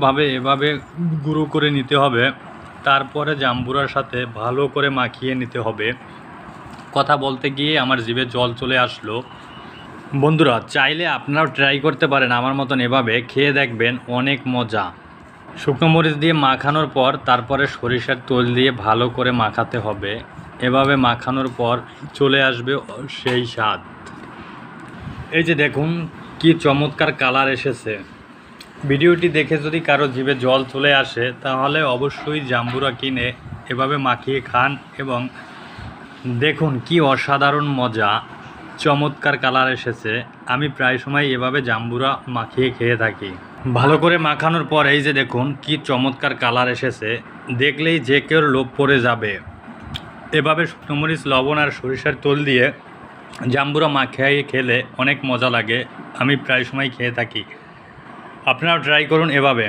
ভাবে এভাবে গুঁড়ো করে নিতে হবে। তারপরে জাম্বুরার সাথে ভালো করে মাখিয়ে নিতে হবে। কথা বলতে গিয়ে আমার জিভে জল চলে আসলো। বন্ধুরা, চাইলে আপনারাও ট্রাই করতে পারেন আমার মতন, এভাবে খেয়ে দেখবেন, অনেক মজা। শুকনো মরিচ দিয়ে মাখানোর পর তারপরে সরিষার তেল দিয়ে ভালো করে মাখাতে হবে। এভাবে মাখানোর পর চলে আসবে সেই স্বাদ। এই যে দেখুন কি চমৎকার কালার এসেছে। ভিডিওটি দেখে যদি কারো জিভে জল চলে আসে তাহলে অবশ্যই জাম্বুরা কিনে এভাবে মাখিয়ে খান এবং দেখুন কি অসাধারণ মজা, চমৎকার কালার এসেছে। আমি প্রায় সময় এভাবে জাম্বুরা মাখিয়ে খেয়ে থাকি। ভালো করে মাখানোর পর এই যে দেখুন কি চমৎকার কালার এসেছে, দেখলেই যে কেউ লোভ পড়ে যাবে। এভাবে শুকনো মরিচ, লবণ আর সরিষার তেল দিয়ে জাম্বুরা মাখিয়ে খেলে অনেক মজা লাগে। আমি প্রায় সময় খেয়ে থাকি, আপনারাও ট্রাই করুন এভাবে।